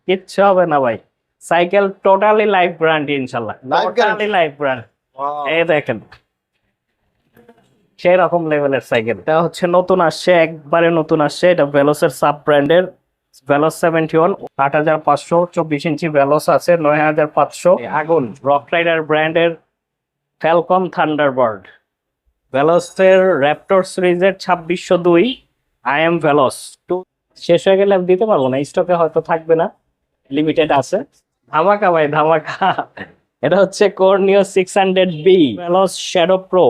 কিচ্ছু হবে না ভাই, সাইকেল টোটালি লাইফ গ্যারান্টি ইনশাল্লাহ, Life টোটালি লাইফ গ্যারান্টি। এই দেখেন সেই রকম লেভেলের সাইকেল, এটা হচ্ছে নতুন আসছে, একবারে নতুন আসছে, এটা ভেলোসের সাব ব্র্যান্ডের ভেলোস 71, 8500, 24 ইঞ্চি ভেলোস আছে, 9500। আগুন রক রাইডার ব্র্যান্ডের ফ্যালকন থান্ডারবার্ড, ভেলোসের র্যাপটর সিরিজের 2602 আই এম ভেলোস 2। শেষ হয়ে গেলে আমি দিতে পারবো না, স্টকে হয়তো থাকবে না, লিমিটেড আছে। ধামাকা ভাই ধামাকা, এটা হচ্ছে কর্নিও 600B ভেলোস শ্যাডো প্রো।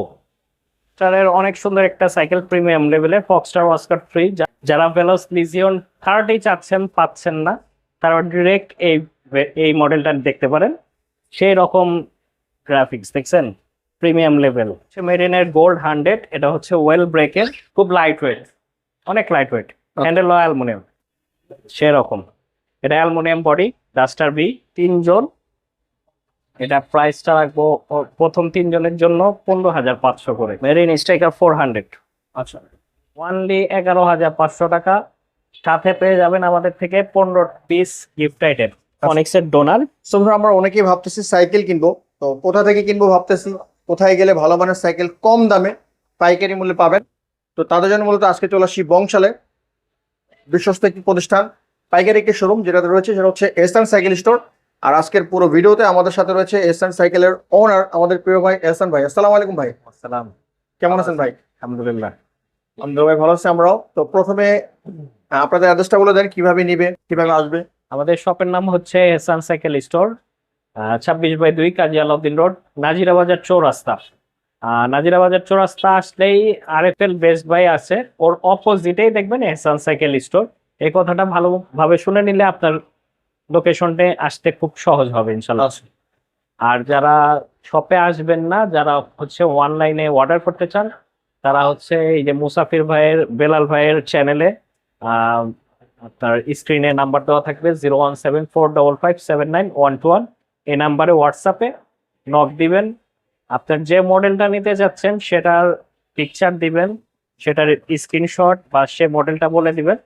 এর অনেক সুন্দর একটা সাইকেল, প্রিমিয়াম লেভেলের, ফক্সটার ওয়াস্কার ফ্রি। যারা ভেলোস লিজিয়ন 30 চাচ্ছেন, পাচ্ছেন না, তারা ডিরেক্ট এই মডেলটা দেখতে পারেন। সেই রকম গ্রাফিক্স দেখছেন, প্রিমিয়াম লেভেল। মেরিনের গোল্ড 100, এটা হচ্ছে ওয়েল ব্রেকের, খুব লাইট ওয়েট, অনেক লাইট ওয়েট, হ্যান্ডেল অ্যালুমিনিয়াম সেরকম। এটা অ্যালুমিনিয়াম বডি, ডাস্টার বি 3 জন। এটা প্রাইসটা রাখবো প্রথম 3 জনের জন্য 15,500 করে। মেরিন স্ট্রাইকার 400, আচ্ছা ওনলি 11,500 টাকা। সাথে পেয়ে যাবেন আমাদের থেকে 15 পিস গিফট আইটেম, ফনিক্সের ডোনার। সো আমরা অনেকেই ভাবতেছি সাইকেল কিনবো, তো কোথা থেকে কিনবো ভাবতেছি, কোথায় গেলে ভালো মানের সাইকেল কম দামে পাইকারি মূল্যে পাবেন। তো তাদের জন্য মূলত আজকে চলে আসি বংশালে, বিশ্বস্ত একটি প্রতিষ্ঠান, পাইকারি একটি শোরুম যেটাতে রয়েছে, সেটা হচ্ছে এহসান সাইকেল স্টোর। আর আজকের পুরো ভিডিওতে আমাদের সাথে রয়েছে এহসান সাইকেলের ওনার, আমাদের প্রিয় ভাই এহসান ভাই। আসসালামু আলাইকুম ভাই। আসসালাম, কেমন আছেন ভাই? আলহামদুলিল্লাহ। আলহামদুলিল্লাহ ভাই, ভালো আছি আমরাও। তো প্রথমে আপনাদের অ্যাড্রেসটা বলে দেন, কিভাবে নিবে, কিভাবে আসবে। আমাদের শপের নাম হচ্ছে এহসান সাইকেল স্টোর, 26/2 কাজী আলাউদ্দিন রোড, নাজিরা বাজার চৌরাস্তা। নাজিরা বাজার চৌরাস্তা আসলেই আরএফএল বেস্ট বাই আছে, ওর অপোজিটেই দেখবেন এহসান সাইকেল স্টোর। এই কথাটা ভালোভাবে শুনে নিলে আপনার লোকেশনটা আসতে খুব সহজ হবে ইনশাল্লাহ। আর যারা শপে আসবেন না, যারা হচ্ছে অনলাইনে অর্ডার করতে চান, তারা হচ্ছে এই যে মুসাফির ভাইয়ের, বেলাল ভাইয়ের চ্যানেলে আপনার স্ক্রিনে নাম্বার দেওয়া থাকবে, 01745579121। এই নাম্বারে হোয়াটসঅ্যাপে নক দিবেন, আপনার যে মডেলটা নিতে যাচ্ছেন সেটার পিকচার দিবেন, সেটার স্ক্রিনশট বা সে মডেলটা বলে দিবেন।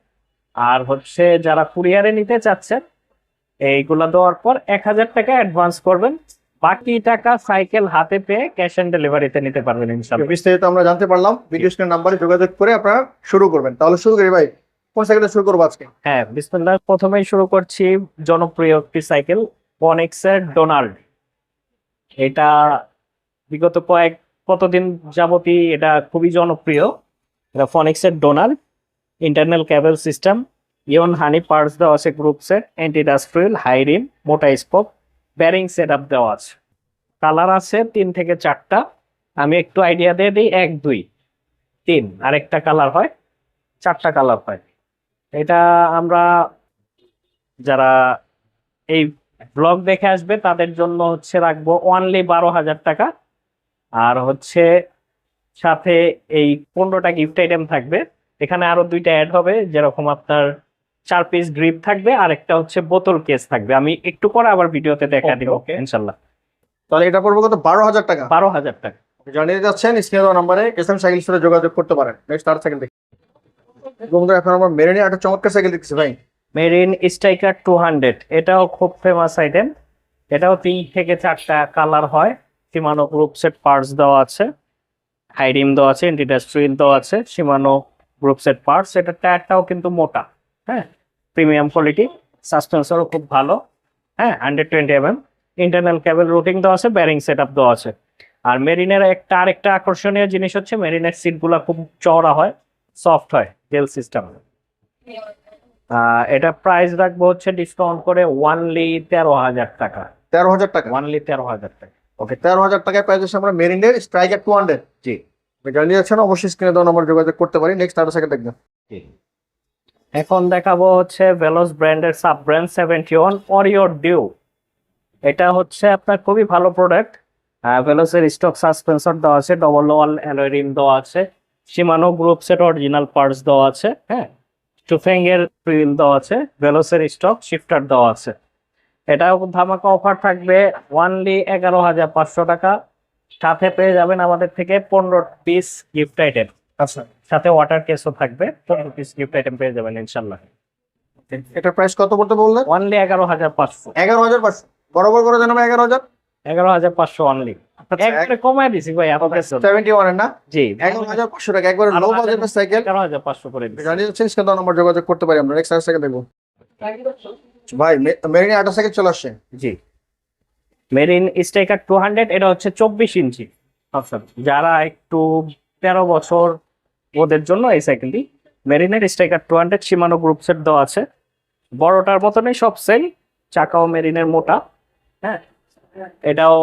আর হচ্ছে যারা কুরিয়ারে নিতে চাচ্ছেন, এইগুলো দেওয়ার পর 1000 টাকা অ্যাডভান্স করবেন, বাকি টাকা সাইকেল হাতে পেয়ে ক্যাশ অন ডেলিভারিতে নিতে পারবেন ইনশাআল্লাহ। বিস্তারিত আমরা জানতে পারলাম, ভিডিও স্ক্রিন নাম্বারে যোগাযোগ করে আপনারা শুরু করবেন। তাহলে শুরু করি ভাই, কোন সাইকেলটা শুরু করবো আজকে? হ্যাঁ বিসমিল্লাহ, প্রথমেই শুরু করছি জনপ্রিয় একটি সাইকেল, ফনিক্সের ডোনাল্ড। এটা বিগত কতদিন যাবতই এটা খুবই জনপ্রিয়। এটা ফনিক্সের ডোনাল্ড, ইন্টারনাল ক্যাবেল সিস্টেম, ইয়ন হানি পার্টস দেওয়া আছে, গ্রুপ সেট, অ্যান্টি ডাস্ট ফ্রিল, হাই রিম, মোটা স্পোক, ব্যারিং সেট আপ দেওয়া আছে। কালার আছে 3 থেকে 4টা, আমি একটু আইডিয়া দিয়ে দিই, 1 2 3, আরেকটা কালার হয়, 4টা কালার হয়। এটা আমরা যারা এই ব্লগ দেখে আসবে তাদের জন্য হচ্ছে রাখবো অনলি 12,000 টাকা। আর হচ্ছে সাথে এই 15টা গিফট আইটেম থাকবে। এখানে আরো 2টা অ্যাড হবে, যেরকম আপনার 4 পিস গ্রিপ থাকবে, আর একটা হচ্ছে বোতল কেস থাকবে। আমি একটু পরে আবার ভিডিওতে দেখা দিব ইনশাল্লাহ। তাহলে এটা পড়বো কত? 12,000 টাকা। 12,000 টাকা। জানিয়ে যাচ্ছেন স্ক্রিনে দেওয়া নাম্বারে এসএম সাইকেল স্টোরে যোগাযোগ করতে পারেন। নেক্সট আর সাইকেল দেখি বন্ধুরা, এখন আমরা মেরিনে একটা চমৎকার সাইকেল দেখছি ভাই, মেরিন স্ট্রাইকার 200, এটাও খুব ফেমাস আইটেম। এটাও 3 থেকে 4টা কালার হয়, শিমানো গ্রুপ সেট পার্টস দেওয়া আছে, হাই রিম দেওয়া আছে, ইন্ডিডাস্ট্রিয়াল দেওয়া আছে, শিমানো গ্রুপ সেট পার্টস। এটা টায়ারটাও কিন্তু মোটা, হ্যাঁ, প্রিমিয়াম কোয়ালিটি, সাসপেন্সরও খুব ভালো, হ্যাঁ, 120 mm। ইন্টারনাল ক্যাবেল রুটিং দেওয়া আছে, ব্যারিং সেট আপ দেওয়া আছে। আর মেরিনের আরেকটা আকর্ষণীয় জিনিস হচ্ছে মেরিনের সিটগুলো খুব চওড়া হয়, সফট হয়, জেল সিস্টেম। এটা প্রাইস রাখবো হচ্ছে ডিসকাউন্ট করে অনলি 13,000 টাকা। 13,000 টাকা, অনলি 13,000 টাকা। ওকে, 13,000 টাকায় পেয়ে যাচ্ছি আমরা মেরিনের স্ট্রাইকার 200। জি, জানিয়ে যাচ্ছেন, অবশ্যই স্ক্রিনে দেওয়া নাম্বার যোগাযোগ করতে পারি। নেক্সট আর সাইকেল দেখবেন। এখন দেখাবো হচ্ছে ভেলোস ব্র্যান্ডের সাব ব্র্যান্ড 71 অরিও ডিউ। এটা হচ্ছে আপনার খুবই ভালো প্রোডাক্ট। ভেলোসের স্টক সাসপেন্সর দেওয়া আছে, ডবল ওয়াল অ্যালয় রিম দেওয়া আছে, Shimano group set original parts দেওয়া আছে, হ্যাঁ, টুফেং এর প্রিল দেওয়া আছে, ভেলোসের স্টক শিফটার দেওয়া আছে। এটাও ধামাকা অফার থাকবে অনলি 11,500 টাকা। সাথে পেয়ে যাবেন আমাদের থেকে 15 পিস গিফট আইটেম, আচ্ছা, সাথে ওয়াটার কেসও থাকবে, 15 পিস গিফট আইটেম পেয়ে যাবেন ইনশাল্লাহ। এটার প্রাইস কত পড়তে বললেন? অনলি 11,500। 11,500 বরাবর করে জানাবো 11,000। 11,500 অনলি। একবারে কমায় দিছি ভাই আপনাদের জন্য। 71 এর না? জি 11,500 টাকা একবারে লো বাজেটের সাইকেল। 11,500 করে দিছি। জানিয়ে যাচ্ছেন স্ক্রিনে নম্বর যোগাযোগ করতে পারি আমরা। নেক্সট সাইকেল দেখবো ভাই, মেরিন 8 সাইকেল চলে আসছে। জি মেরিন স্ট্রাইকার 200, এটা হচ্ছে 24 ইঞ্চি। আচ্ছা যারা একটু 13 বছর ওদের জন্য এই সাইকেলটি। মেরিনের স্ট্রাইকার 200 শিমানো গ্রুপ সেট দেওয়া আছে, বড়টার মতনই সব সেম, চাকাও মেরিনের মোটা। হ্যাঁ এটাও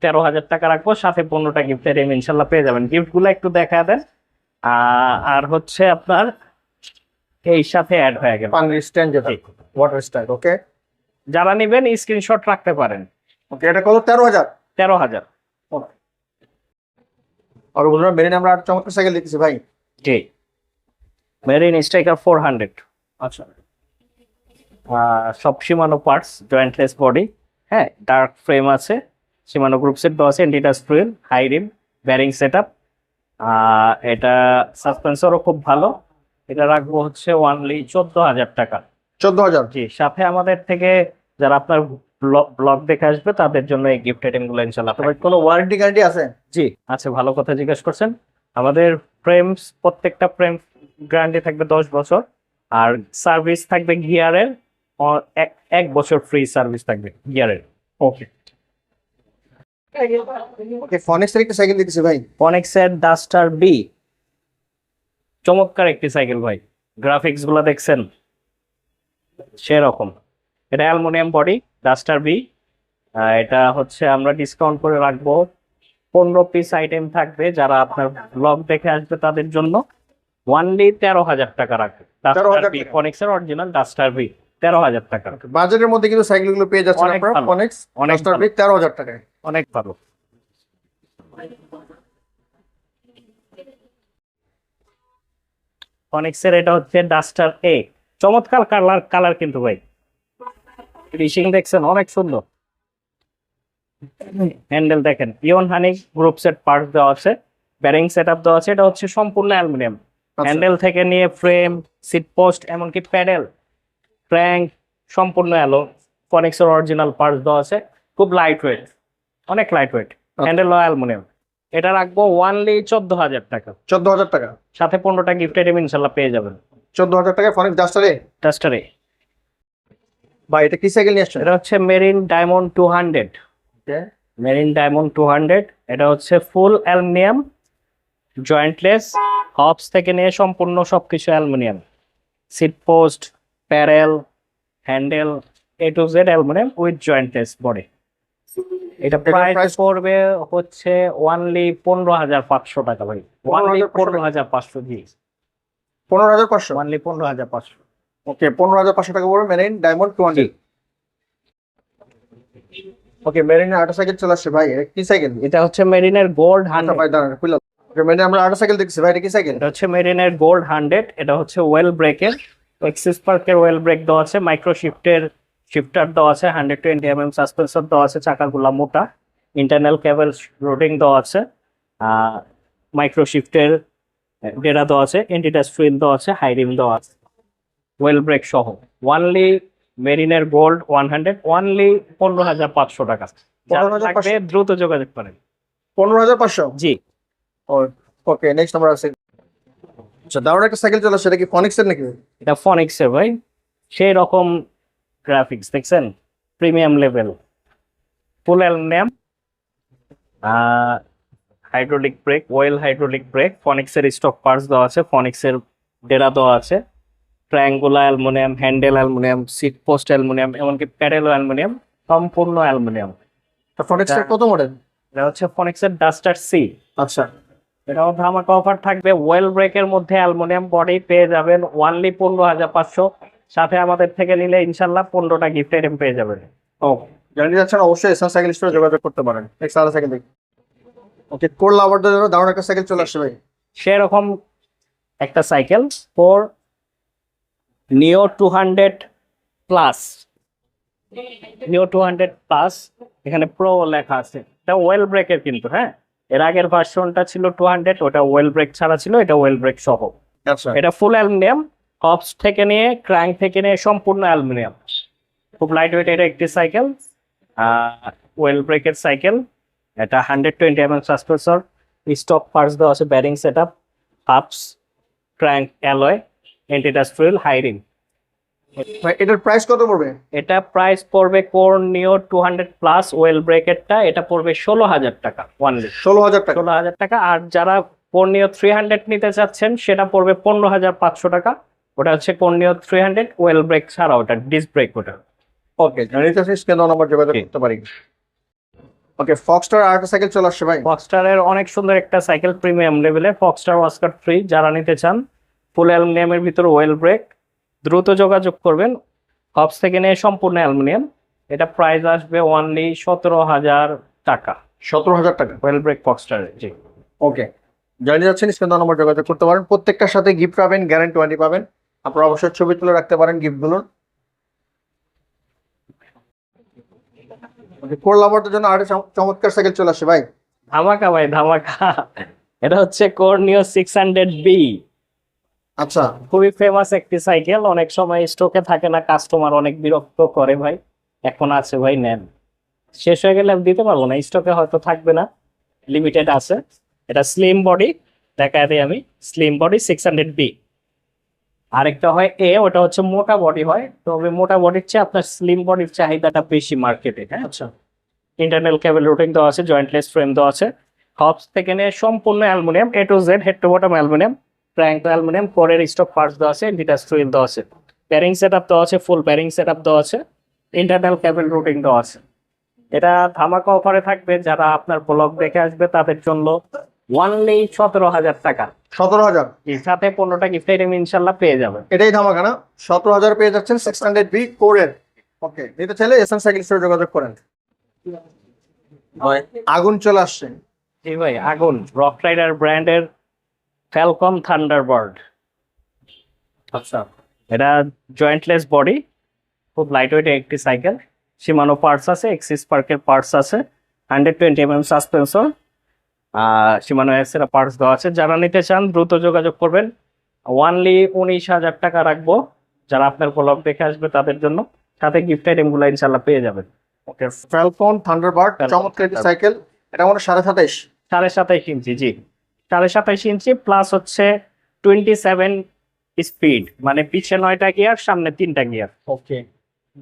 13,000 টাকা রাখবো, সাথে 15টা গিফটের ইনশাল্লাহ পেয়ে যাবেন। গিফট গুলো একটু দেখা দেন। আর হচ্ছে আপনার এই সাথে অ্যাড হয়ে গেল পানি স্ট্যান্ড যেটা ওয়াটার স্ট্যান্ড। ওকে যারা নিবেন স্ক্রিনশট রাখতে পারেন। ওকে এটা কত? 13,000। 13,000। আর বন্ধুরা মেরিন আমরা 8 চমৎকার সাইকেল দেখতেছি ভাই। জি মেরিন স্ট্রাইকার 400। আচ্ছা সব শিমানো পার্টস, জয়েন্টলেস বডি, হ্যাঁ ডার্ক ফ্রেম আছে, শিমানো গ্রুপ সেট দেওয়া আছে, এন্টিটাচ wheel, high rim, bearing set up. এটা সাসপেন্সরও খুব ভালো। এটা রাখবো হচ্ছে অনলি 14,000 টাকা। 14,000। জি সাথে আমাদের থেকে যারা আপনার ব্লগ দেখে আসবে তাদের জন্য এই গিফট আইটেম গুলো ইনশাল্লাহ তো ভাই কোনো ওয়ারেন্টি গ্যারান্টি আছে? জি আছে, ভালো কথা জিজ্ঞেস করছেন। আমাদের ফ্রেমস, প্রত্যেকটা ফ্রেম গ্যারান্টি থাকবে 10 বছর, আর সার্ভিস থাকবে গিয়ারের 1 বছর ফ্রি সার্ভিস থাকবে গিয়ারের। ওকে ওকে ফনিক্স এর একটা সাইকেল দেখতেছি ভাই। ফনিক্সের ডাস্টার বি, চমৎকার একটি সাইকেল ভাই। গ্রাফিক্স গুলো দেখছেন সেরকম। এটা অ্যালুমিনিয়াম বডি, ডাস্টার বি। এটা হচ্ছে আমরা ডিসকাউন্ট করে রাখবো, 15 পিস আইটেম থাকবে, যারা আপনার ব্লগ দেখে আসবে তাদের জন্য অনলি 13,000 টাকা রাখবে। 13,000 বি টাকা। ফনিক্সের অরিজিনাল ডাস্টার বি 13,000 টাকা। বাজেটের মধ্যে কিন্তু সাইকেল গুলো পেয়ে যাচ্ছেন অনেক আপনারা। ভালো, ফনিক্স অনেক ডাস্টার ভালো। বি 13,000 টাকায়। অনেক ভালো। ফনিক্সের এটা হচ্ছে ডাস্টার এ, চমৎকার কালার কিন্তু ভাই। ফিনিশিং দেখছেন অনেক সুন্দর। হ্যান্ডেল দেখেন, ইয়ন হানি গ্রুপ সেট পার্টস দেওয়া আছে, ব্যারিং সেটআপ দেওয়া আছে। এটা হচ্ছে সম্পূর্ণ অ্যালুমিনিয়াম। হ্যান্ডেল থেকে নিয়ে ফ্রেম, সিট পোস্ট, এমনকি প্যাডেল, ক্র্যাঙ্ক সম্পূর্ণ অ্যালো। ফনিক্সের অরিজিনাল পার্টস দেওয়া আছে, খুব লাইট ওয়েট, অনেক লাইট ওয়েট। Handle aluminium. এটা রাখবো অনলি 14,000 টাকা, 14,000 টাকা। সাথে 15টা গিফট আইটেম ইনশাল্লাহ পেয়ে যাবেন। 14,000 টাকায় ফনিক্স ডাস্টার এ। ডাস্টার এ। ভাই এটা কি সাইকেল নিয়ে আসছেন? এটা হচ্ছে মেরিন ডায়মন্ড 200। মেরিন ডায়মন্ড 200, এটা হচ্ছে ফুল অ্যালুমিনিয়াম, জয়েন্টলেস, হবস থেকে নিয়ে সম্পূর্ণ সবকিছু অ্যালুমিনিয়াম। সিট পোস্ট, প্যারেল, handle, A to Z aluminium with jointless body. এটা প্রাইস price? পড়বে হচ্ছে অনলি 15,500 টাকা ভাই। অনলি 15,500। জি 15,500। অনলি 15,500। ওকে 15,500 টাকা পড়বে মেরিন ডায়মন্ড 200। ওকে মেরিন 8 সাইকেল চলে আসছে ভাই। এটা কি সাইকেল? এটা হচ্ছে মেরিনের গোল্ড আচ্ছা 100। ভাই দাঁড়ান খুলে। ওকে মেরিন আমরা 8 সাইকেল দেখছি ভাই। এটা কি সাইকেল? এটা হচ্ছে মেরিনের গোল্ড 100। এটা হচ্ছে ওয়েল ব্রেকের, এক্সিস পার্কের ওয়েল ব্রেক দেওয়া আছে, মাইক্রো শিফটার দেওয়া আছে, 120 সাসপেন্সর দেওয়া আছে, চাকাগুলা মোটা, ইন্টারনাল কেবল রোডিং দেওয়া আছে, মাইক্রো শিফটের ডেরা দেওয়া আছে, এন্টিটাচ হুইল দেওয়া আছে, হাই রিম দেওয়া আছে, ওয়েল ব্রেক সহ। অনলি মেরিনের গোল্ড 100, অনলি 15,500 টাকা। যারা 15,500 লাগবে দ্রুত যোগাযোগ করেন। 15,500। জি ওকে নেক্সট আমরা আছে। আচ্ছা দারুণ একটা সাইকেল চলে আসছে। এটা কি ফনিক্স এর নাকি? এটা ফনিক্সের ভাই, সেই রকম গ্রাফিক্স দেখছেন, premium level, full aluminium, hydraulic brake, oil hydraulic brake, ফনিক্সের স্টক পার্টস দেওয়া আছে, ফনিক্সের ডেরা দেওয়া আছে, triangular aluminium, handle aluminium, seat post aluminium, এমনকি প্যাডেল অ্যালুমিনিয়াম, সম্পূর্ণ অ্যালুমিনিয়াম। তো ফনিক্স এর কত মডেল? এটা হচ্ছে ফনিক্সের ডাস্টার সি। আচ্ছা এটাও ধামাকা অফার থাকবে, ওয়েল ব্রেকের মধ্যে অ্যালুমিনিয়াম বডি পেয়ে যাবেন অনলি 15,500, সাথে আমাদের থেকে নিলে ইনশাল্লাহ 15টা গিফট আইটেম পেয়ে যাবেন। ও জানি যাচ্ছেন অবশ্যই এসএম সাইকেল স্টোরে যোগাযোগ করতে পারেন। নেক্সট আরেকটা সাইকেল দেখি। ওকে কোর লাভারদের জন্য দারুণ একটা সাইকেল চলে আসছে ভাই। সেরকম একটা সাইকেল ফর নিও 200 প্লাস, নিও 200 প্লাস, এখানে প্রো লেখা আছে। এটা ওয়েল ব্রেকের কিন্তু, হ্যাঁ এর আগের ভার্সনটা ছিল 200, ওটা ওয়েল ব্রেক ছাড়া ছিল, এটা ওয়েল ব্রেক সহ। আচ্ছা এটা ফুল অ্যালুমিনিয়াম, হবস থেকে নিয়ে ক্র্যাঙ্ক থেকে নিয়ে সম্পূর্ণ অ্যালুমিনিয়াম, খুব লাইট ওয়েট এটা একটি সাইকেল, ওয়েল ব্রেকের সাইকেল। এটা 120 mm সাসপেন্সর, স্টক পার্টস দেওয়া আছে, bearing set up, hubs, crank alloy, antidust high rim. ভাই এটার প্রাইস কত পড়বে? এটা প্রাইস পড়বে কর্নিও 200+ ওয়েল ব্রেকেটটা, এটা পড়বে 16,000 টাকা ওয়ানলি, 16,000 টাকা। 16,000 টাকা। আর যারা কর্নিও 300 নিতে চাচ্ছেন সেটা পড়বে 15,500 টাকা। ওটা হচ্ছে কর্নিও 300 ওয়েল ব্রেক ছাড়া, ওটা ডিস্ক ব্রেক ওটা। ওকে, জানিতে চাচ্ছি কেন নাম্বার যোগাযোগ করতে পারি। ওকে, ফক্সটার আরেকটা সাইকেল চলে আসছে ভাই। ফক্সটারের অনেক সুন্দর একটা সাইকেল, প্রিমিয়াম লেভেলের ফক্সটার ওয়াস্কার 3 যারা নিতে চান, ফুল অ্যালুমিনিয়ামের ভিতর ওয়েল ব্রেক, দ্রুত যোগাযোগ করবেন। হবস থেকে নিয়ে সম্পূর্ণ অ্যালুমিনিয়াম, এটা প্রাইস আসবে অনলি 17,000 টাকা। 17,000 টাকা। ওয়েল ব্রেক ফক্সটারের, জি। ওকে, জানিয়ে যাচ্ছেন স্ক্রিন নাম্বার যোগাযোগ করতে পারেন। প্রত্যেকটার সাথে গিফট পাবেন, গ্যারান্টি ওয়ারেন্টি পাবেন। আপনারা অবশ্যই ছবি তুলে রাখতে পারেন গিফটগুলোর। কোর লাভারদের জন্য আরেকটা চমৎকার সাইকেল চলে আসছে ভাই। ধামাকা ভাই ধামাকা, এটা হচ্ছে কর্নিও 600B। আচ্ছা, খুবই ফেমাস একটি সাইকেল, অনেক সময় স্টকে থাকে না, কাস্টমার অনেক বিরক্ত করে ভাই। এখন আছে ভাই, নেন। শেষ হয়ে গেলে আমি দিতে পারবো না, স্টকে হয়তো থাকবে না, লিমিটেড আছে। এটা স্লিম বডি, দেখায় দিই আমি, স্লিম বডি 600B। আরেকটা হয় এ, ওটা হচ্ছে মোটা বডি হয়, তবে মোটা বডির চেয়ে আপনার স্লিম বডির চাহিদাটা বেশি মার্কেটে। হ্যাঁ, আচ্ছা। ইন্টারনাল কেবল রুটিং দেওয়া আছে, জয়েন্টলেস ফ্রেম দেওয়া আছে। হবস থেকে নিয়ে সম্পূর্ণ aluminium, A to Z, head to bottom aluminium, crank aluminium, কোরের স্টক পার্টস দেওয়া আছে, ডিটাচ হুইল দেওয়া আছে, ব্যারিং সেট আপ দেওয়া আছে, ফুল ব্যারিং সেট আপ দেওয়া আছে, ইন্টারনাল কেবল রুটিং দেওয়া আছে। এটা ধামাকা অফারে থাকবে, যারা আপনার ব্লগ দেখে আসবে তাদের জন্য ওয়ানলি 17,000 টাকা। 17,000। এর সাথে 15টা গিফট আইটেম ইনশাল্লাহ পেয়ে যাবেন। এটাই ধামাকা না? 17,000 পেয়ে যাচ্ছেন 600B কোরের। ওকে, নিতে চাইলে এসএন সাইকেল স্টোরে যোগাযোগ করেন। আগুন চলে আসছে। জি ভাই, আগুন রক রাইডার ব্র্যান্ডের ফ্যালকন থান্ডারবার্ড। আচ্ছা, এটা জয়েন্টলেস বডি, খুব লাইট ওয়েট একটি সাইকেল, শিমানো পার্টস আছে, এক্সিস পার্কের পার্টস আছে, 120 mm সাসপেন্সর, শিমানো এর পার্টস দেওয়া আছে। যারা নিতে চান দ্রুত যোগাযোগ করবেন, ওয়ানলি 19,000 টাকা রাখবো। যারা আপনার ব্লগ দেখে আসবে তাদের জন্য, সাথে গিফট আইটেম গুলো ইনশাল্লাহ পেয়ে যাবেন। ওকে, ফ্যালকন থান্ডারবার্ড, চমৎকার একটি সাইকেল। এটা মানে 27.5। 27.5 ইঞ্চি, জি, 27.5 ইঞ্চি, প্লাস হচ্ছে 27 স্পিড, মানে পিছে 9টা গিয়ার, সামনে 3টা গিয়ার। ওকে,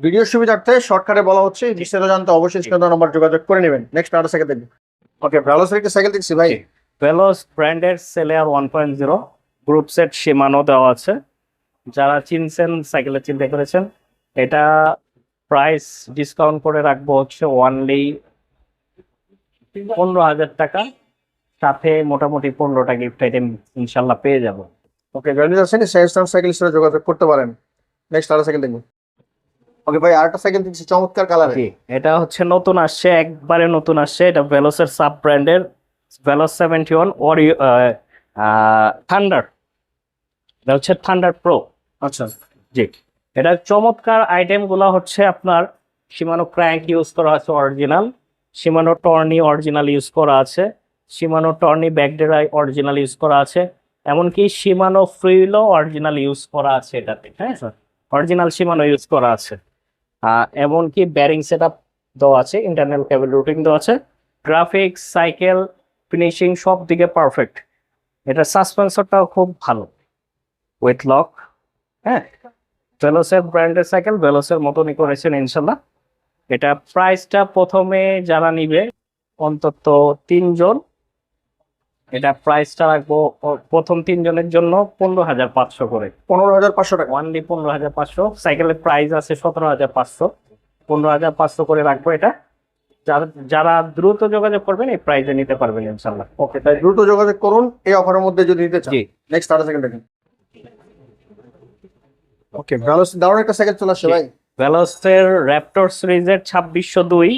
ভিডিও সুবিধার্থে শর্টকাটে বলা হচ্ছে, বিস্তারিত জানতে অবশ্যই স্ক্রিন নাম্বার যোগাযোগ করে নেবেন। নেক্সট আরেকটা সাইকেল দেখুন। ওকে, ভ্যালোসের একটা সাইকেল দেখছি ভাই। ভেলোস ব্র্যান্ডের সেলিয়ার 1.0 গ্রুপ সেট শিমানো দেওয়া আছে। যারা চিনছেন, সাইকেলের চিন্তা করেছেন, এটা প্রাইস ডিসকাউন্ট করে রাখবো হচ্ছে অনলি 15,000 টাকা, সাথে মোটামুটি 15টা গিফট আইটেম ইনশাল্লাহ পেয়ে যাবো। ওকে, জানিয়ে যাচ্ছেন সাইকেল সাইকেল স্টোরে যোগাযোগ করতে পারেন। নেক্সট আরেকটা সাইকেল দেখুন। ওকে ভাই, আরেকটা সাইকেল দেখছি চমৎকার কালারে। জি, এটা হচ্ছে নতুন আসছে, একবারে নতুন আসছে। এটা ভেলোসের সাব ব্র্যান্ডের ভেলোস 71 ওরিও থান্ডার। এটা হচ্ছে থান্ডার প্রো। আচ্ছা, জি, এটা চমৎকার আইটেম গুলো হচ্ছে আপনার শিমানো ক্র্যাঙ্ক ইউজ করা আছে অরিজিনাল, শিমানো টর্নি অরিজিনাল ইউজ করা আছে, শিমানো টর্নি ব্যাকডেরাই অরিজিনাল ইউজ করা আছে, এমনকি শিমানো ফ্রিলও অরিজিনাল ইউজ করা আছে এটাতে। হ্যাঁ স্যার, অরিজিনাল শিমানো ইউজ করা আছে। এমনকি ব্যারিং সেট আপ দেওয়া আছে, ইন্টারনাল কেবল রুটিং দেওয়া আছে, গ্রাফিক্স, সাইকেল ফিনিশিং সব দিকে পারফেক্ট। এটা সাসপেন্সরটাও খুব ভালো, উইথ লক। হ্যাঁ, ভেলোসের ব্র্যান্ডের সাইকেল, ভেলোসের মতনই করেছেন ইনশাল্লাহ। এটা প্রাইসটা প্রথমে যারা নিবে অন্তত 3 জন, এটা প্রাইসটা রাখবো প্রথম 3 জনের জন্য 15,500 করে। 15,500 টাকা। ওয়ানলি 15,500। সাইকেলের প্রাইস আছে 17,500, 15,500 করে রাখবো এটা। যারা দ্রুত যোগাযোগ করবেন এই প্রাইসে নিতে পারবেন ইনশাল্লাহ। ওকে, তাই দ্রুত যোগাযোগ করুন এই অফারের মধ্যে যদি নিতে চান। জি। নেক্সট আরেকটা সাইকেল দেখুন। ওকে, ভ্যালোস দারুণ একটা সাইকেল চলে আসছে ভাই। ভেলোসের র্যাপটর সিরিজের 2602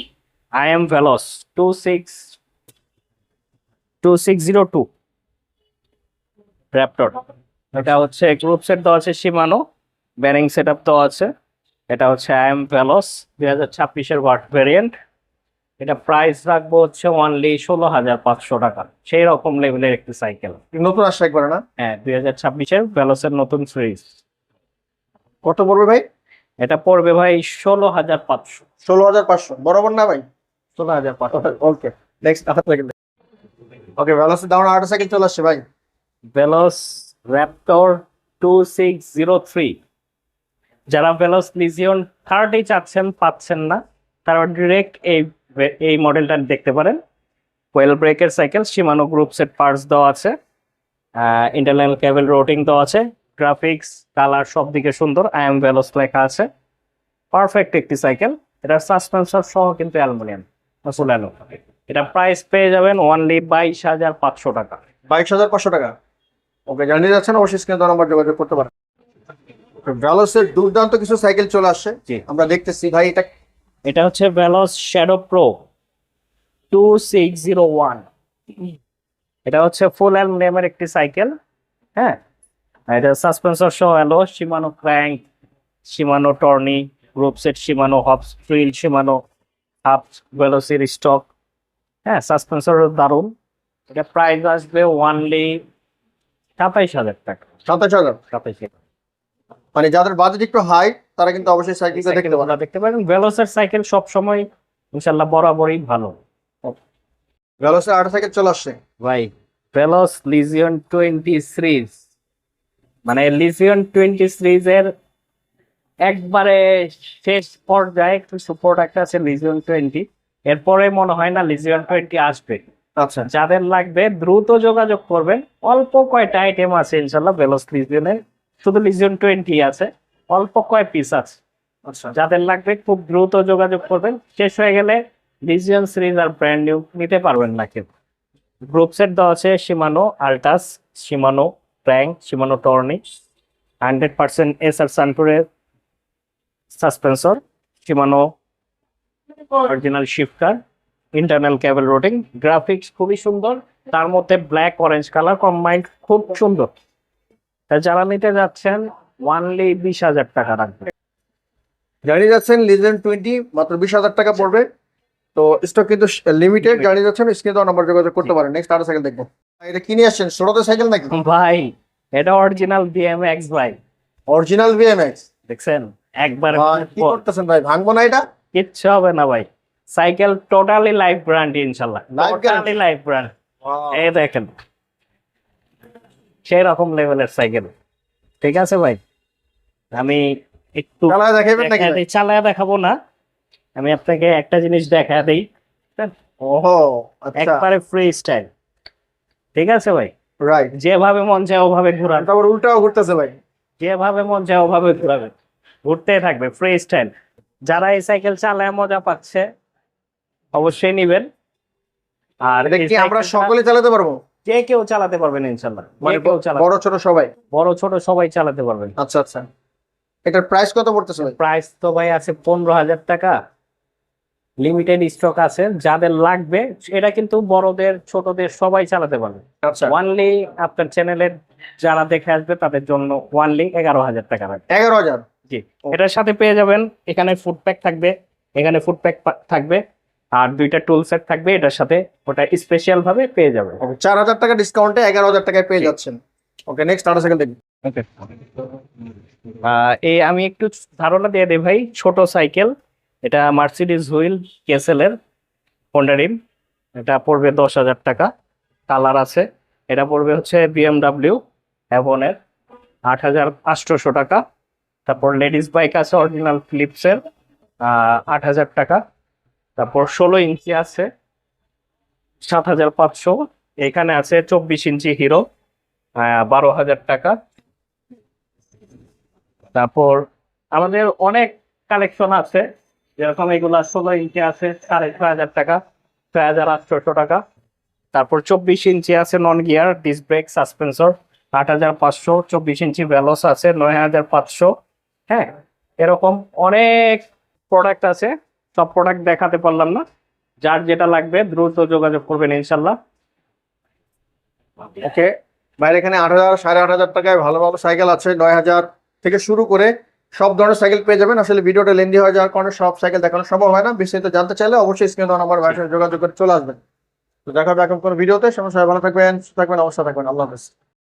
IM ভেলোস 2602 র্যাপটর। এটা হচ্ছে গ্রুপ সেট দেওয়া আছে শিমানো, ব্যারিং সেট আপ দেওয়া আছে। এটা হচ্ছে IM ভেলোস 2026-এর ওয়াট ভেরিয়েন্ট। এটা প্রাইস রাখবো হচ্ছে অনলি 16,500 টাকা। সেই রকম লেভেলের একটি সাইকেল, নতুন আসছে একবারে না? হ্যাঁ, 2026-এর ভেলোসের নতুন সিরিজ। কত পড়বে ভাই? এটা পড়বে ভাই 16,500। 16,500 বরাবর না ভাই? 16,500। ওকে, নেক্সট আরেকটা সাইকেল। ওকে, ভেলোসের দারুণ আরেকটা সাইকেল চলে আসছে ভাই। ভেলোস র্যাপটর 2603। যারা ভেলোস লিজিয়ন 30 চাচ্ছেন, পাচ্ছেন না, তারা ডিরেক্ট এই মডেলটা দেখতে পারেন। কোয়েল ব্রেকের সাইকেল, শিমানো গ্রুপ সেট পার্টস দেওয়া আছে, ইন্টারনাল কেবল রোটিং দেওয়া আছে, গ্রাফিক্স কালার সব দিকে সুন্দর, আই এম ভেলোস লেখা আছে। পারফেক্ট একটি সাইকেল। এটার সাসপেন্সর সহ কিন্তু অ্যালুমিনিয়াম ফুল অ্যালু। এটা প্রাইস পেয়ে যাবেন অনলি 22,500 টাকা। 22,500 টাকা। ওকে, জানিয়ে যাচ্ছেন, অবশ্যই স্ক্রিনে দেওয়া নাম্বার যোগাযোগ করতে পারেন। ভেলোসের দুর্দান্ত কিছু সাইকেল চলে আসছে, জি। আমরা দেখতেছি ভাই। এটা হচ্ছে ভেলোস শ্যাডো প্রো 2601। এটা হচ্ছে ফুল অ্যালুমিনিয়ামের একটি সাইকেল। হ্যাঁ, এটা সাসপেন্সর সহ এলো, Shimano crank, Shimano Tourney, group set Shimano, hubs ফ্রিল শিমানো, হাফ ভেলোসির স্টক। হ্যাঁ, সাসপেন্সর দারুন। এটা প্রাইস আসবে অনলি 27,000 টাকা। 27,000? 27,000। মানে যাদের বাজেট একটু হাই তারা কিন্তু অবশ্যই সাইকেলটা দেখতে পারেন। দেখতে পারেন ভেলোসের সাইকেল সবসময় ইনশাল্লাহ বরাবরই ভালো। ভেলোসের আরেকটা সাইকেল চলে আসছে ভাই, ভেলোস লিজিয়ন 20 সিরিজ, মানে লিজিয়ন 20 সিরিজের একবারে শেষ পর্যায়ে কিছু প্রোডাক্ট আছে লিজিয়ন 20। এরপরে মনে হয় না লিজিয়ন 20 আসবে। আচ্ছা, যাদের লাগবে দ্রুত যোগাযোগ করবেন। অল্প কয়টা আইটেম আছে ইনশাল্লাহ ভেলোস লিজিয়নে, শুধু লিজিয়ন 20 আছে, অল্প কয় পিস আছে। আচ্ছা। যাদের লাগবে খুব দ্রুত যোগাযোগ করবেন। শেষ হয়ে গেলে লিজিয়ন সিরিজ আর ব্র্যান্ড নিউ নিতে পারবেন না কেউ। গ্রুপ সেট দেওয়া আছে Shimano Altus, Shimano crank, Shimano Tourney, 100% SR সানপুরের suspension, Shimano original shifter, internal cable routing, graphics খুবই সুন্দর, তার মধ্যে ব্ল্যাক অরেঞ্জ কালার কম্বাইন্ড, খুব সুন্দর। তা যারা নিতে যাচ্ছেন অনলি 20,000 টাকা রাখবে। জানিয়ে যাচ্ছেন লিজেন্ড 20 মাত্র 20,000 টাকা পড়বে। তো স্টক কিন্তু লিমিটেড, জানিয়ে যাচ্ছেন, স্ক্রিনে দেওয়া নাম্বার যোগাযোগ করতে পারেন। নেক্সট আরেকটা সাইকেল দেখবো। এটা কিনে আসছেন ছোটতে সাইকেল নাকি? ভাই, এটা অরিজিনাল বিএমএক্স ভাই। অরিজিনাল বিএমএক্স দেখছেন একবার কি করতেছেন ভাই, ভাঙবো না এটা? কিচ্ছু হবে না ভাই। সাইকেল টোটালি লাইফ গ্যারান্টি ইনশাল্লাহ, Life টোটালি লাইফ গ্যারান্টি। এই দেখেন সেই রকম লেভেলের সাইকেল। ঠিক আছে ভাই, আমি একটু চালায় দেখাবেন নাকি ভাই? চালায় দেখাবো না, আমি আপনাকে একটা জিনিস দেখা দেই। ওহো, আচ্ছা, একবারে ফ্রি স্টাইল। ঠিক আছে ভাই, রাইট। যেভাবে মন চায় ওভাবে ঘুরান, তারপর উল্টাও ঘুরতেছে ভাই। যেভাবে মন চায় ওভাবে ঘুরাবেন, ঘুরতেই থাকবে ফ্রি স্টাইল। যারা এই সাইকেল চালায় মজা পাচ্ছে অবশ্যই নিবেন। আর এটা এই কি আমরা সাইকেলটা সকলে চালাতে পারবো? যে কেউ চালাতে পারবেন ইনশাল্লাহ, মানে যে কেউ চালাতে, বড় ছোট সবাই? বড় ছোট সবাই চালাতে পারবেন। আচ্ছা আচ্ছা, এটার প্রাইস কত পড়তেছে ভাই? প্রাইস তো ভাই আছে 15,000 টাকা, লিমিটেড স্টক আছে। যাদের লাগবে, এটা কিন্তু বড়দের ছোটদের সবাই চালাতে পারবে। আচ্ছা, ওয়ানলি আপনার চ্যানেলের যারা দেখে আসবে তাদের জন্য ওয়ানলি 11,000 টাকা রাখবে। 11,000? জি, এটার সাথে পেয়ে যাবেন এখানে ফুড প্যাক থাকবে, এখানে ফুড প্যাক থাকবে, আর 2টা টুল সেট থাকবে এটার সাথে, ওটা স্পেশাল ভাবে পেয়ে যাবেন। 4,000 টাকা ডিসকাউন্টে 11,000 টাকায় পেয়ে জি। যাচ্ছেন। ওকে, নেক্সট আরেকটা সাইকেল দেখবো। ওকে, এই আমি একটু ধারণা দিয়ে দেই ভাই। ছোট সাইকেল, এটা মার্সিডিজ হুইল কেসেলের পন্ডারিম, এটা পড়বে 10,000 টাকা। কালার আছে, এটা পড়বে হচ্ছে বিএমডাব্লিউ অ্যাভনের 8,500 টাকা। তারপর লেডিস বাইক আছে অরিজিনাল ফিলিপসের 8,000 টাকা। তারপর 16 ইঞ্চি আছে 7,500। এখানে আছে 24 ইঞ্চি হিরো 12,000 টাকা। তারপর আমাদের অনেক কালেকশন আছে, যেরকম এগুলা 16 ইঞ্চি আছে 6,500 টাকা, 6,800 টাকা। তারপর 24 ইঞ্চি আছে নন গিয়ার ডিস্ক ব্রেক সাসপেন্সর 8,500। 24 ইঞ্চি ভেলোস আছে 9,500। হ্যাঁ, এরকম অনেক প্রোডাক্ট আছে, সব প্রোডাক্ট দেখাতে পারলাম না। যার যেটা লাগবে দ্রুত যোগাযোগ করবেন ইনশাল্লাহ। ওকে, বাইরে এখানে 8,000 8,500 টাকায় ভালো ভালো সাইকেল আছে। 9,000 থেকে শুরু করে সব ধরনের সাইকেল পেয়ে যাবেন। আসলে ভিডিওটা লেন্দি হয়ে যাওয়ার কারণে সব সাইকেল দেখানো সম্ভব হয় না। বিস্তারিত জানতে চাইলে অবশ্যই স্ক্রিনে দেওয়া নাম্বার ভাইয়ের সাথে যোগাযোগ করে চলে আসবেন। তো দেখা হবে এখন কোনো ভিডিওতে। সবাই ভালো থাকবেন, সুস্থ থাকবেন, অবশ্যই থাকবেন। আল্লাহ হাফেজ।